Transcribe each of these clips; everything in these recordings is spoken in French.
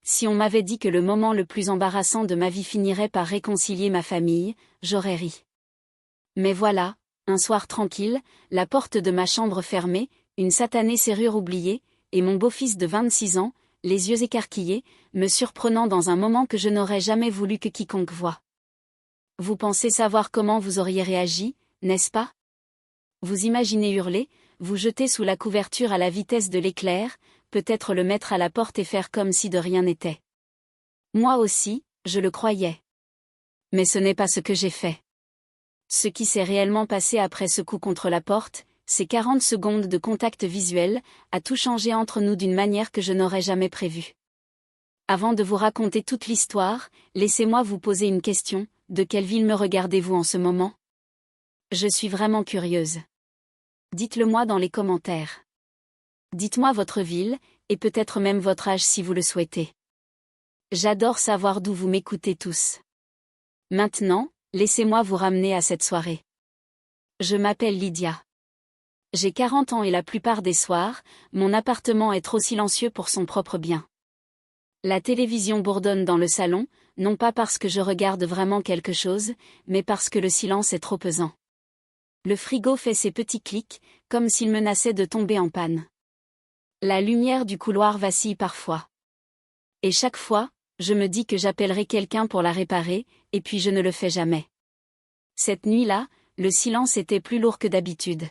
Si on m'avait dit que le moment le plus embarrassant de ma vie finirait par réconcilier ma famille, j'aurais ri. Mais voilà, un soir tranquille, la porte de ma chambre fermée, une satanée serrure oubliée, et mon beau-fils de 26 ans, les yeux écarquillés, me surprenant dans un moment que je n'aurais jamais voulu que quiconque voie. Vous pensez savoir comment vous auriez réagi, n'est-ce pas? Vous imaginez hurler, vous jeter sous la couverture à la vitesse de l'éclair, peut-être le mettre à la porte et faire comme si de rien n'était. Moi aussi, je le croyais. Mais ce n'est pas ce que j'ai fait. Ce qui s'est réellement passé après ce coup contre la porte, ces 40 secondes de contact visuel, a tout changé entre nous d'une manière que je n'aurais jamais prévue. Avant de vous raconter toute l'histoire, laissez-moi vous poser une question, de quelle ville me regardez-vous en ce moment? Je suis vraiment curieuse. Dites-le moi dans les commentaires. Dites-moi votre ville, et peut-être même votre âge si vous le souhaitez. J'adore savoir d'où vous m'écoutez tous. Maintenant, laissez-moi vous ramener à cette soirée. Je m'appelle Lydia. J'ai 40 ans et la plupart des soirs, mon appartement est trop silencieux pour son propre bien. La télévision bourdonne dans le salon, non pas parce que je regarde vraiment quelque chose, mais parce que le silence est trop pesant. Le frigo fait ses petits clics, comme s'il menaçait de tomber en panne. La lumière du couloir vacille parfois. Et chaque fois, je me dis que j'appellerai quelqu'un pour la réparer, et puis je ne le fais jamais. Cette nuit-là, le silence était plus lourd que d'habitude.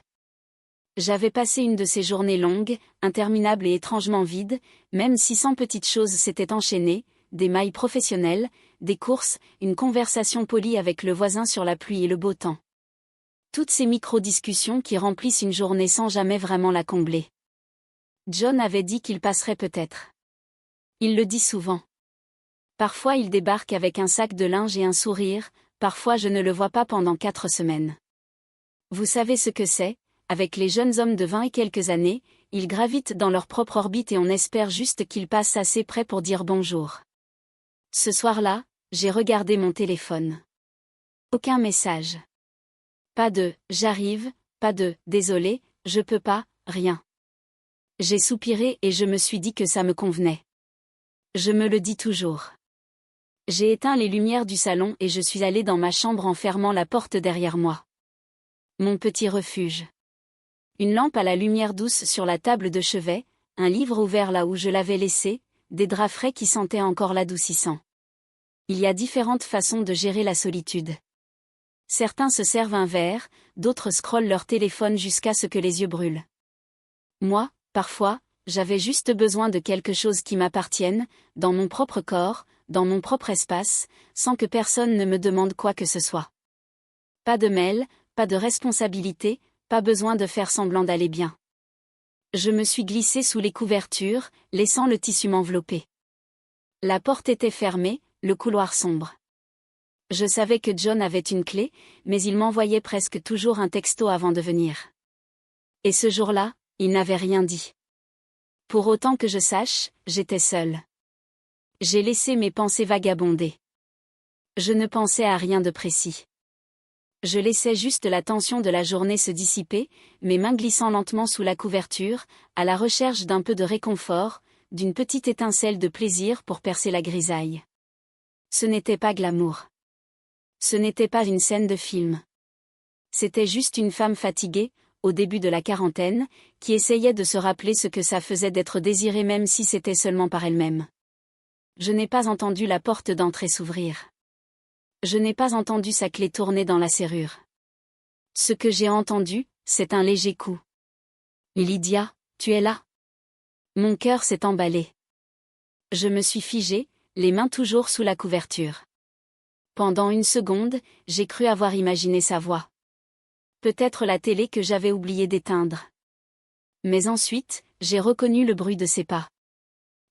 J'avais passé une de ces journées longues, interminables et étrangement vides, même si 100 petites choses s'étaient enchaînées, des mails professionnels, des courses, une conversation polie avec le voisin sur la pluie et le beau temps. Toutes ces micro-discussions qui remplissent une journée sans jamais vraiment la combler. John avait dit qu'il passerait peut-être. Il le dit souvent. Parfois il débarque avec un sac de linge et un sourire, parfois je ne le vois pas pendant 4 semaines. Vous savez ce que c'est? Avec les jeunes hommes de 20 et quelques années, ils gravitent dans leur propre orbite et on espère juste qu'ils passent assez près pour dire bonjour. Ce soir-là, j'ai regardé mon téléphone. Aucun message. Pas de « j'arrive », pas de « désolé, je peux pas », rien. J'ai soupiré et je me suis dit que ça me convenait. Je me le dis toujours. J'ai éteint les lumières du salon et je suis allée dans ma chambre en fermant la porte derrière moi. Mon petit refuge. Une lampe à la lumière douce sur la table de chevet, un livre ouvert là où je l'avais laissé, des draps frais qui sentaient encore l'adoucissant. Il y a différentes façons de gérer la solitude. Certains se servent un verre, d'autres scrollent leur téléphone jusqu'à ce que les yeux brûlent. Moi, parfois, j'avais juste besoin de quelque chose qui m'appartienne, dans mon propre corps, dans mon propre espace, sans que personne ne me demande quoi que ce soit. Pas de mail, pas de responsabilité, pas besoin de faire semblant d'aller bien. Je me suis glissée sous les couvertures, laissant le tissu m'envelopper. La porte était fermée, le couloir sombre. Je savais que John avait une clé, mais il m'envoyait presque toujours un texto avant de venir. Et ce jour-là, il n'avait rien dit. Pour autant que je sache, j'étais seule. J'ai laissé mes pensées vagabonder. Je ne pensais à rien de précis. Je laissais juste la tension de la journée se dissiper, mes mains glissant lentement sous la couverture, à la recherche d'un peu de réconfort, d'une petite étincelle de plaisir pour percer la grisaille. Ce n'était pas glamour. Ce n'était pas une scène de film. C'était juste une femme fatiguée, au début de la quarantaine, qui essayait de se rappeler ce que ça faisait d'être désirée même si c'était seulement par elle-même. Je n'ai pas entendu la porte d'entrée s'ouvrir. Je n'ai pas entendu sa clé tourner dans la serrure. Ce que j'ai entendu, c'est un léger coup. Lydia, tu es là? Mon cœur s'est emballé. Je me suis figée, les mains toujours sous la couverture. Pendant une seconde, j'ai cru avoir imaginé sa voix. Peut-être la télé que j'avais oublié d'éteindre. Mais ensuite, j'ai reconnu le bruit de ses pas.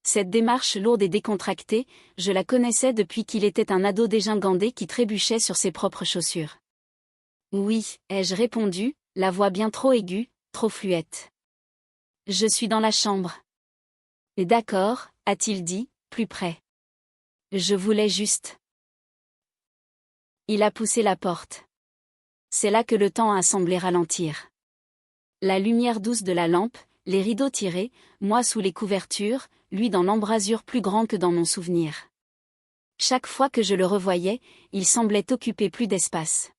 Cette démarche lourde et décontractée, je la connaissais depuis qu'il était un ado dégingandé qui trébuchait sur ses propres chaussures. Oui, ai-je répondu, la voix bien trop aiguë, trop fluette. Je suis dans la chambre. Et d'accord, a-t-il dit, plus près. Je voulais juste. Il a poussé la porte. C'est là que le temps a semblé ralentir. La lumière douce de la lampe, les rideaux tirés, moi sous les couvertures, lui dans l'embrasure plus grand que dans mon souvenir. Chaque fois que je le revoyais, il semblait occuper plus d'espace.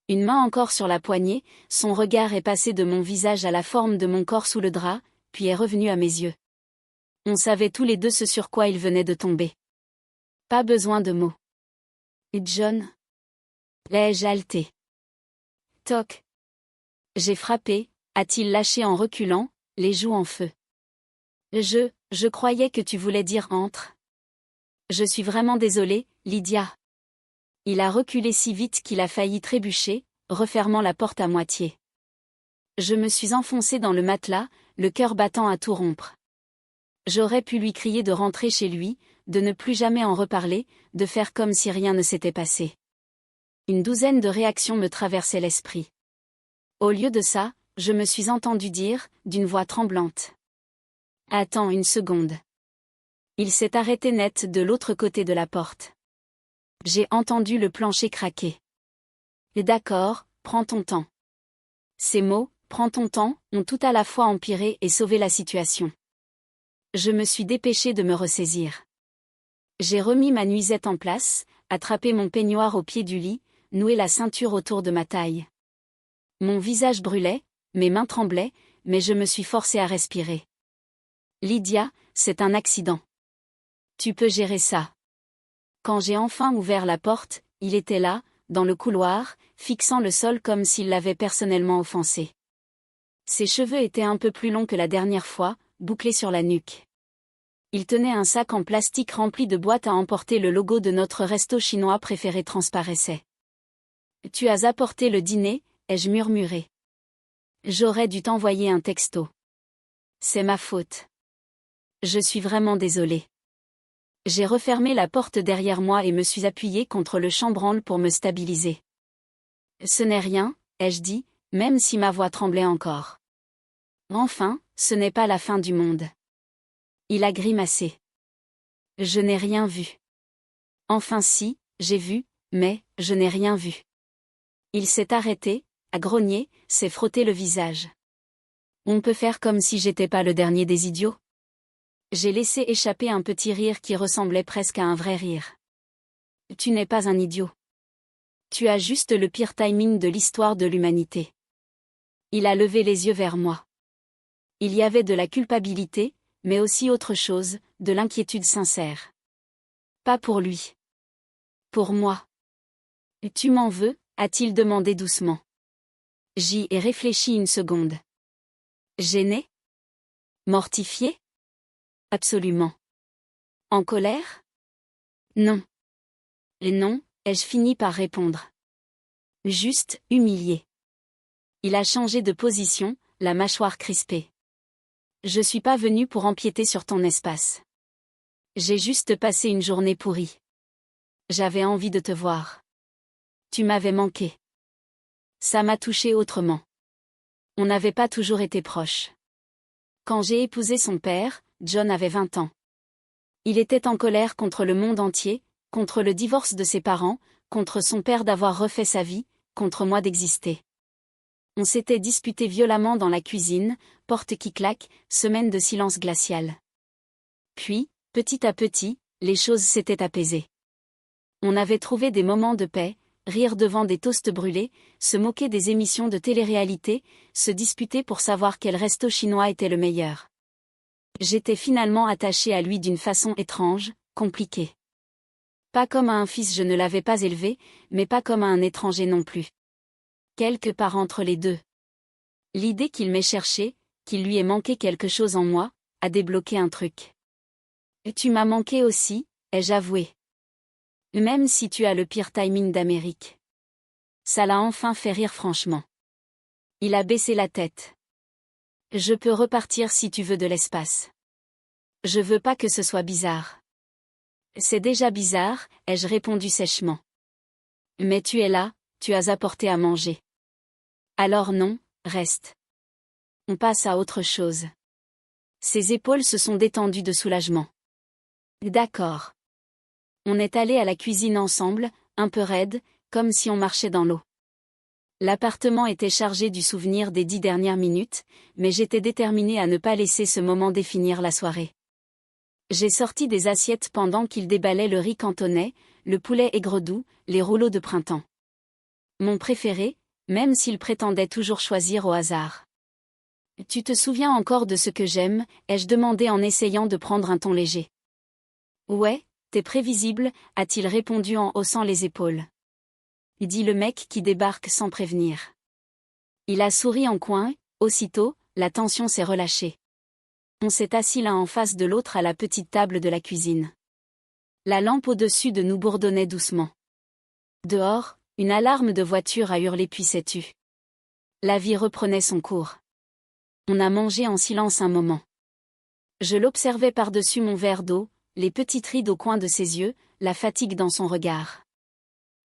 Une main encore sur la poignée, son regard est passé de mon visage à la forme de mon corps sous le drap, puis est revenu à mes yeux. On savait tous les deux ce sur quoi il venait de tomber. Pas besoin de mots. Et John? L'ai-je haleté? Toc. J'ai frappé, a-t-il lâché en reculant, les joues en feu. Je croyais que tu voulais dire entre. Je suis vraiment désolée, Lydia. Il a reculé si vite qu'il a failli trébucher, refermant la porte à moitié. Je me suis enfoncée dans le matelas, le cœur battant à tout rompre. J'aurais pu lui crier de rentrer chez lui, de ne plus jamais en reparler, de faire comme si rien ne s'était passé. Une douzaine de réactions me traversaient l'esprit. Au lieu de ça, je me suis entendu dire, d'une voix tremblante. Attends une seconde. Il s'est arrêté net de l'autre côté de la porte. J'ai entendu le plancher craquer. D'accord, prends ton temps. Ces mots, prends ton temps, ont tout à la fois empiré et sauvé la situation. Je me suis dépêchée de me ressaisir. J'ai remis ma nuisette en place, attrapé mon peignoir au pied du lit, noué la ceinture autour de ma taille. Mon visage brûlait, mes mains tremblaient, mais je me suis forcée à respirer. Lydia, c'est un accident. Tu peux gérer ça. Quand j'ai enfin ouvert la porte, il était là, dans le couloir, fixant le sol comme s'il l'avait personnellement offensé. Ses cheveux étaient un peu plus longs que la dernière fois, bouclés sur la nuque. Il tenait un sac en plastique rempli de boîtes à emporter. Le logo de notre resto chinois préféré transparaissait. « Tu as apporté le dîner ?» ai-je murmuré. J'aurais dû t'envoyer un texto. C'est ma faute. Je suis vraiment désolée. J'ai refermé la porte derrière moi et me suis appuyée contre le chambranle pour me stabiliser. Ce n'est rien, ai-je dit, même si ma voix tremblait encore. Enfin, ce n'est pas la fin du monde. Il a grimacé. Je n'ai rien vu. Enfin si, j'ai vu, mais je n'ai rien vu. Il s'est arrêté, a grogné, s'est frotté le visage. On peut faire comme si j'étais pas le dernier des idiots? J'ai laissé échapper un petit rire qui ressemblait presque à un vrai rire. Tu n'es pas un idiot. Tu as juste le pire timing de l'histoire de l'humanité. Il a levé les yeux vers moi. Il y avait de la culpabilité, mais aussi autre chose, de l'inquiétude sincère. Pas pour lui. Pour moi. Tu m'en veux, a-t-il demandé doucement. J'y ai réfléchi une seconde. Gêné? Mortifié? Absolument. En colère? Non. Et non, ai-je fini par répondre. Juste, humilié. Il a changé de position, la mâchoire crispée. Je suis pas venu pour empiéter sur ton espace. J'ai juste passé une journée pourrie. J'avais envie de te voir. Tu m'avais manqué. Ça m'a touché autrement. On n'avait pas toujours été proches. Quand j'ai épousé son père, John avait 20 ans. Il était en colère contre le monde entier, contre le divorce de ses parents, contre son père d'avoir refait sa vie, contre moi d'exister. On s'était disputé violemment dans la cuisine, porte qui claque, semaine de silence glacial. Puis, petit à petit, les choses s'étaient apaisées. On avait trouvé des moments de paix, rire devant des toasts brûlés, se moquer des émissions de télé-réalité, se disputer pour savoir quel resto chinois était le meilleur. J'étais finalement attachée à lui d'une façon étrange, compliquée. Pas comme à un fils, je ne l'avais pas élevé, mais pas comme à un étranger non plus. Quelque part entre les deux. L'idée qu'il m'ait cherché, qu'il lui ait manqué quelque chose en moi, a débloqué un truc. Tu m'as manqué aussi, ai-je avoué. Même si tu as le pire timing d'Amérique. Ça l'a enfin fait rire franchement. Il a baissé la tête. Je peux repartir si tu veux de l'espace. Je veux pas que ce soit bizarre. C'est déjà bizarre, ai-je répondu sèchement. Mais tu es là, tu as apporté à manger. Alors non, reste. On passe à autre chose. Ses épaules se sont détendues de soulagement. D'accord. On est allé à la cuisine ensemble, un peu raide, comme si on marchait dans l'eau. L'appartement était chargé du souvenir des 10 dernières minutes, mais j'étais déterminée à ne pas laisser ce moment définir la soirée. J'ai sorti des assiettes pendant qu'il déballait le riz cantonais, le poulet aigre-doux, les rouleaux de printemps. Mon préféré, même s'il prétendait toujours choisir au hasard. Tu te souviens encore de ce que j'aime, ai-je demandé en essayant de prendre un ton léger. Ouais, t'es prévisible, a-t-il répondu en haussant les épaules. Dit le mec qui débarque sans prévenir. Il a souri en coin, aussitôt, la tension s'est relâchée. On s'est assis l'un en face de l'autre à la petite table de la cuisine. La lampe au-dessus de nous bourdonnait doucement. Dehors, une alarme de voiture a hurlé puis s'est tue. La vie reprenait son cours. On a mangé en silence un moment. Je l'observais par-dessus mon verre d'eau, les petites rides au coin de ses yeux, la fatigue dans son regard.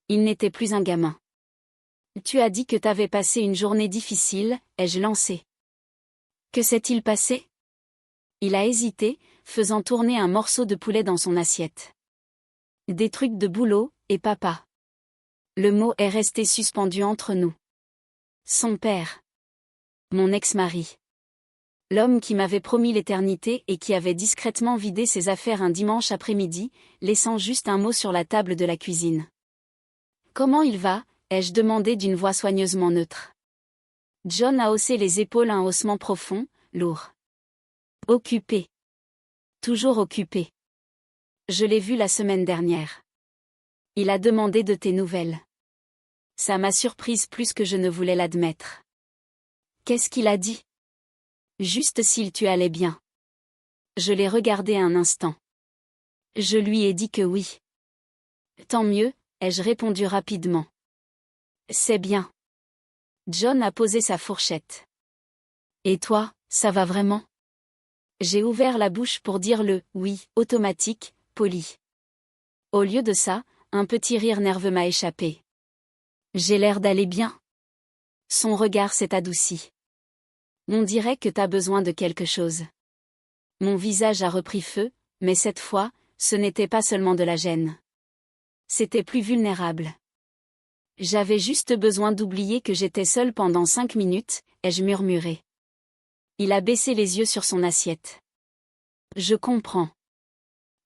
Il n'était plus un gamin. Tu as dit que t'avais passé une journée difficile, ai-je lancé. Que s'est-il passé? Il a hésité, faisant tourner un morceau de poulet dans son assiette. Des trucs de boulot, et papa. Le mot est resté suspendu entre nous. Son père. Mon ex-mari. L'homme qui m'avait promis l'éternité et qui avait discrètement vidé ses affaires un dimanche après-midi, laissant juste un mot sur la table de la cuisine. Comment il va? Ai-je demandé d'une voix soigneusement neutre. John a haussé les épaules, un haussement profond, lourd. Occupé. Toujours occupé. Je l'ai vu la semaine dernière. Il a demandé de tes nouvelles. Ça m'a surprise plus que je ne voulais l'admettre. Qu'est-ce qu'il a dit? Juste s'il tu allais bien. Je l'ai regardé un instant. Je lui ai dit que oui. Tant mieux, ai-je répondu rapidement. C'est bien. John a posé sa fourchette. Et toi, ça va vraiment? J'ai ouvert la bouche pour dire le « oui » automatique, poli. Au lieu de ça, un petit rire nerveux m'a échappé. J'ai l'air d'aller bien. Son regard s'est adouci. On dirait que t'as besoin de quelque chose. Mon visage a repris feu, mais cette fois, ce n'était pas seulement de la gêne. C'était plus vulnérable. J'avais juste besoin d'oublier que j'étais seule pendant 5 minutes, ai-je murmuré. Il a baissé les yeux sur son assiette. Je comprends.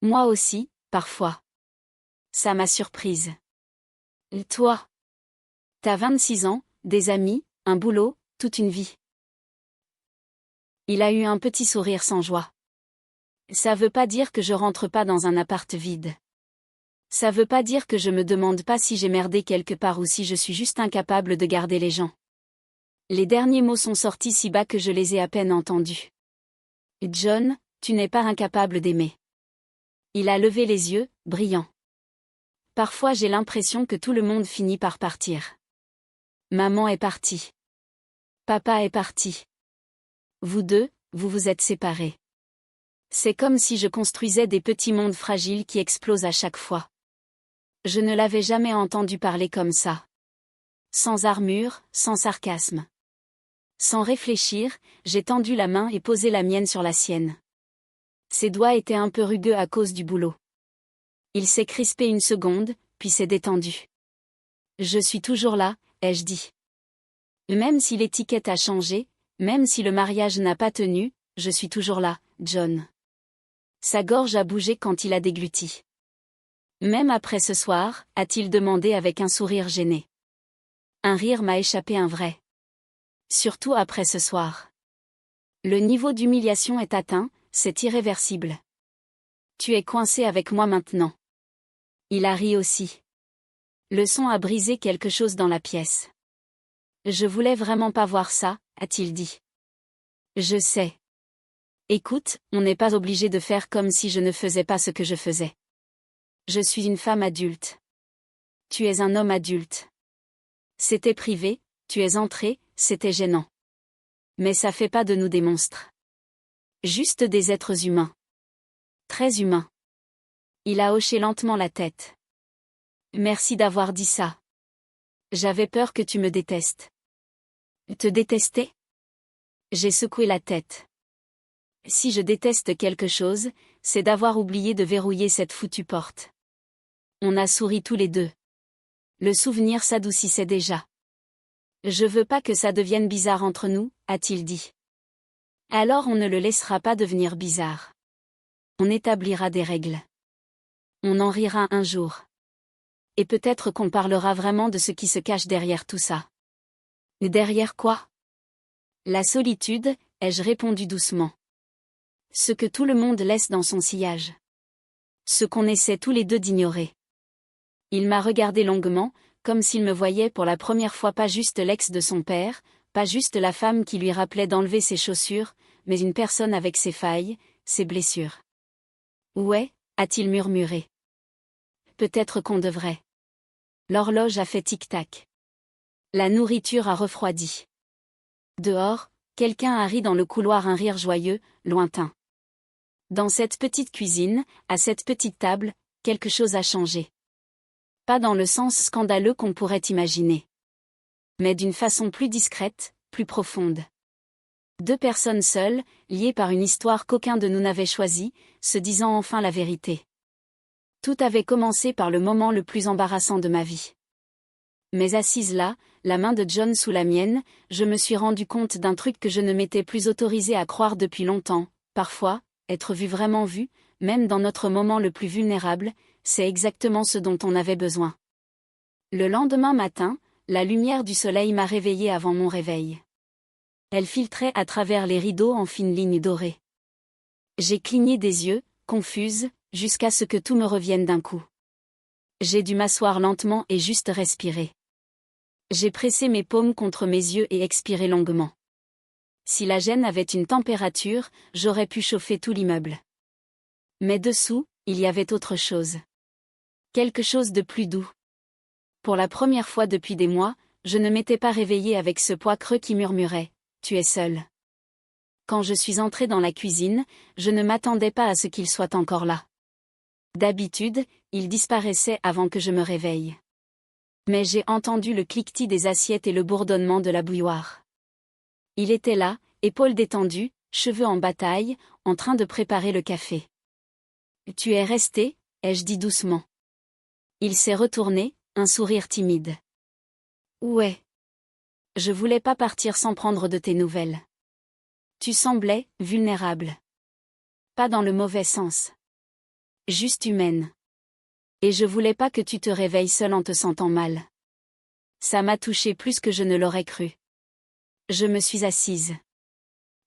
Moi aussi, parfois. Ça m'a surprise. Et toi? T'as 26 ans, des amis, un boulot, toute une vie. Il a eu un petit sourire sans joie. Ça veut pas dire que je rentre pas dans un appart vide. Ça veut pas dire que je me demande pas si j'ai merdé quelque part ou si je suis juste incapable de garder les gens. Les derniers mots sont sortis si bas que je les ai à peine entendus. John, tu n'es pas incapable d'aimer. Il a levé les yeux, brillant. Parfois j'ai l'impression que tout le monde finit par partir. Maman est partie. Papa est parti. Vous deux, vous vous êtes séparés. C'est comme si je construisais des petits mondes fragiles qui explosent à chaque fois. Je ne l'avais jamais entendu parler comme ça. Sans armure, sans sarcasme. Sans réfléchir, j'ai tendu la main et posé la mienne sur la sienne. Ses doigts étaient un peu rugueux à cause du boulot. Il s'est crispé une seconde, puis s'est détendu. Je suis toujours là, ai-je dit. Même si l'étiquette a changé, même si le mariage n'a pas tenu, je suis toujours là, John. Sa gorge a bougé quand il a dégluti. Même après ce soir, a-t-il demandé avec un sourire gêné. Un rire m'a échappé, un vrai. Surtout après ce soir. Le niveau d'humiliation est atteint, c'est irréversible. Tu es coincé avec moi maintenant. Il a ri aussi. Le son a brisé quelque chose dans la pièce. Je voulais vraiment pas voir ça, a-t-il dit. Je sais. Écoute, on n'est pas obligé de faire comme si je ne faisais pas ce que je faisais. Je suis une femme adulte. Tu es un homme adulte. C'était privé, tu es entré, c'était gênant. Mais ça fait pas de nous des monstres. Juste des êtres humains. Très humains. Il a hoché lentement la tête. Merci d'avoir dit ça. J'avais peur que tu me détestes. Te détester? J'ai secoué la tête. Si je déteste quelque chose, c'est d'avoir oublié de verrouiller cette foutue porte. On a souri tous les deux. Le souvenir s'adoucissait déjà. Je veux pas que ça devienne bizarre entre nous, a-t-il dit. Alors on ne le laissera pas devenir bizarre. On établira des règles. On en rira un jour. Et peut-être qu'on parlera vraiment de ce qui se cache derrière tout ça. Derrière quoi? La solitude, ai-je répondu doucement. Ce que tout le monde laisse dans son sillage. Ce qu'on essaie tous les deux d'ignorer. Il m'a regardé longuement, comme s'il me voyait pour la première fois pas juste l'ex de son père, pas juste la femme qui lui rappelait d'enlever ses chaussures, mais une personne avec ses failles, ses blessures. Ouais, a-t-il murmuré. Peut-être qu'on devrait. L'horloge a fait tic-tac. La nourriture a refroidi. Dehors, quelqu'un a ri dans le couloir, un rire joyeux, lointain. Dans cette petite cuisine, à cette petite table, quelque chose a changé. Pas dans le sens scandaleux qu'on pourrait imaginer. Mais d'une façon plus discrète, plus profonde. Deux personnes seules, liées par une histoire qu'aucun de nous n'avait choisie, se disant enfin la vérité. Tout avait commencé par le moment le plus embarrassant de ma vie. Mais assise là, la main de John sous la mienne, je me suis rendu compte d'un truc que je ne m'étais plus autorisée à croire depuis longtemps. Parfois, être vu, vraiment vu, même dans notre moment le plus vulnérable, c'est exactement ce dont on avait besoin. Le lendemain matin, la lumière du soleil m'a réveillée avant mon réveil. Elle filtrait à travers les rideaux en fines lignes dorées. J'ai cligné des yeux, confuse, jusqu'à ce que tout me revienne d'un coup. J'ai dû m'asseoir lentement et juste respirer. J'ai pressé mes paumes contre mes yeux et expiré longuement. Si la gêne avait une température, j'aurais pu chauffer tout l'immeuble. Mais dessous, il y avait autre chose. Quelque chose de plus doux. Pour la première fois depuis des mois, je ne m'étais pas réveillée avec ce poids creux qui murmurait « Tu es seule ». Quand je suis entrée dans la cuisine, je ne m'attendais pas à ce qu'il soit encore là. D'habitude, il disparaissait avant que je me réveille. Mais j'ai entendu le cliquetis des assiettes et le bourdonnement de la bouilloire. Il était là, épaules détendues, cheveux en bataille, en train de préparer le café. « Tu es resté ?» ai-je dit doucement. Il s'est retourné, un sourire timide. « Ouais. Je voulais pas partir sans prendre de tes nouvelles. Tu semblais vulnérable. Pas dans le mauvais sens. Juste humaine. Et je voulais pas que tu te réveilles seule en te sentant mal. » Ça m'a touché plus que je ne l'aurais cru. Je me suis assise.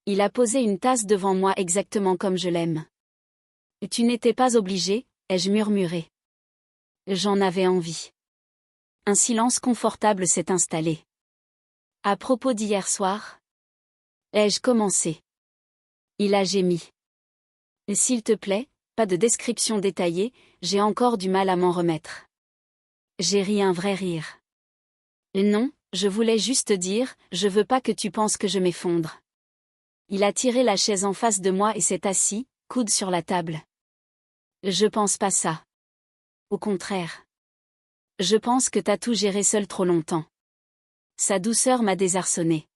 Il a posé une tasse devant moi exactement comme je l'aime. « Tu n'étais pas obligé », ai-je murmuré. J'en avais envie. Un silence confortable s'est installé. À propos d'hier soir, ai-je commencé. Il a gémi. S'il te plaît, pas de description détaillée, j'ai encore du mal à m'en remettre. J'ai ri un vrai rire. Non, je voulais juste dire, je veux pas que tu penses que je m'effondre. Il a tiré la chaise en face de moi et s'est assis, coude sur la table. Je pense pas ça. Au contraire. Je pense que t'as tout géré seul trop longtemps. Sa douceur m'a désarçonné.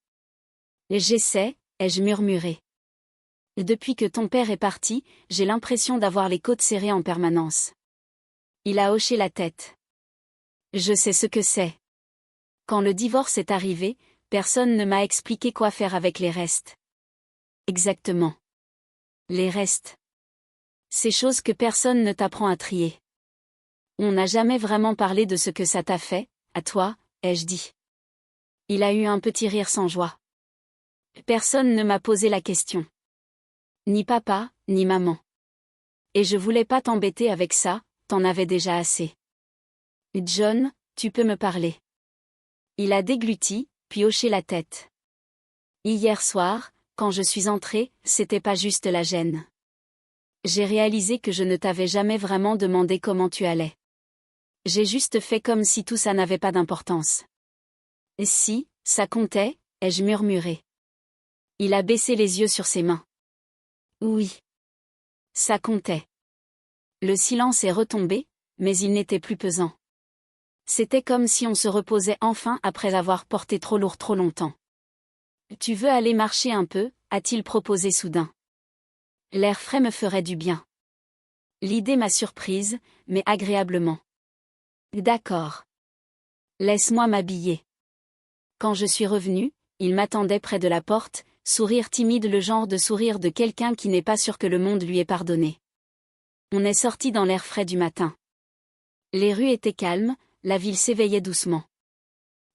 J'essaie, ai-je murmuré. Depuis que ton père est parti, j'ai l'impression d'avoir les côtes serrées en permanence. Il a hoché la tête. Je sais ce que c'est. Quand le divorce est arrivé, personne ne m'a expliqué quoi faire avec les restes. Exactement. Les restes. Ces choses que personne ne t'apprend à trier. On n'a jamais vraiment parlé de ce que ça t'a fait, à toi, ai-je dit. Il a eu un petit rire sans joie. Personne ne m'a posé la question. Ni papa, ni maman. Et je voulais pas t'embêter avec ça, t'en avais déjà assez. John, tu peux me parler. Il a dégluti, puis hoché la tête. Hier soir, quand je suis entrée, c'était pas juste la gêne. J'ai réalisé que je ne t'avais jamais vraiment demandé comment tu allais. J'ai juste fait comme si tout ça n'avait pas d'importance. Et si, ça comptait, ai-je murmuré. Il a baissé les yeux sur ses mains. Oui. Ça comptait. Le silence est retombé, mais il n'était plus pesant. C'était comme si on se reposait enfin après avoir porté trop lourd trop longtemps. Tu veux aller marcher un peu, a-t-il proposé soudain. L'air frais me ferait du bien. L'idée m'a surprise, mais agréablement. D'accord. Laisse-moi m'habiller. Quand je suis revenue, il m'attendait près de la porte, sourire timide, le genre de sourire de quelqu'un qui n'est pas sûr que le monde lui ait pardonné. On est sorti dans l'air frais du matin. Les rues étaient calmes, la ville s'éveillait doucement.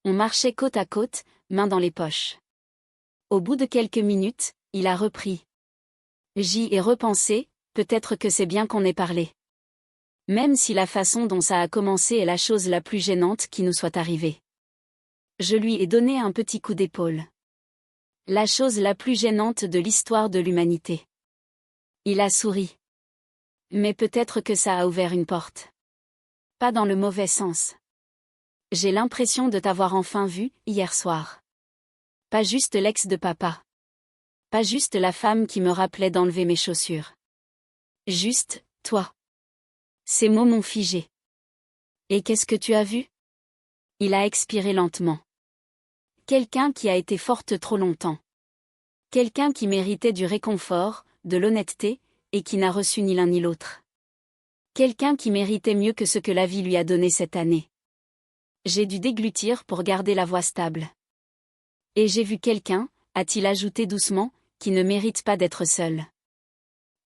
On marchait côte à côte, mains dans les poches. Au bout de quelques minutes, il a repris. J'y ai repensé, peut-être que c'est bien qu'on ait parlé. Même si la façon dont ça a commencé est la chose la plus gênante qui nous soit arrivée. Je lui ai donné un petit coup d'épaule. La chose la plus gênante de l'histoire de l'humanité. Il a souri. Mais peut-être que ça a ouvert une porte. Pas dans le mauvais sens. J'ai l'impression de t'avoir enfin vu, hier soir. Pas juste l'ex de papa. Pas juste la femme qui me rappelait d'enlever mes chaussures. Juste, toi. Ces mots m'ont figé. Et qu'est-ce que tu as vu? Il a expiré lentement. Quelqu'un qui a été forte trop longtemps. Quelqu'un qui méritait du réconfort, de l'honnêteté, et qui n'a reçu ni l'un ni l'autre. Quelqu'un qui méritait mieux que ce que la vie lui a donné cette année. J'ai dû déglutir pour garder la voix stable. Et j'ai vu quelqu'un, a-t-il ajouté doucement, qui ne mérite pas d'être seul.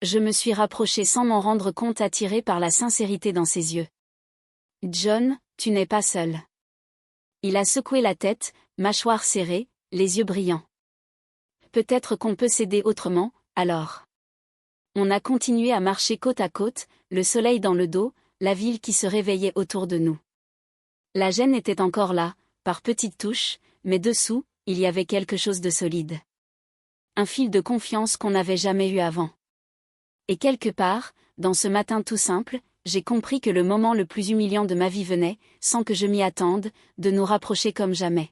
Je me suis rapproché sans m'en rendre compte, attiré par la sincérité dans ses yeux. John, tu n'es pas seul. Il a secoué la tête, mâchoire serrée, les yeux brillants. Peut-être qu'on peut s'aider autrement, alors. On a continué à marcher côte à côte, le soleil dans le dos, la ville qui se réveillait autour de nous. La gêne était encore là, par petites touches, mais dessous, il y avait quelque chose de solide. Un fil de confiance qu'on n'avait jamais eu avant. Et quelque part, dans ce matin tout simple, j'ai compris que le moment le plus humiliant de ma vie venait, sans que je m'y attende, de nous rapprocher comme jamais.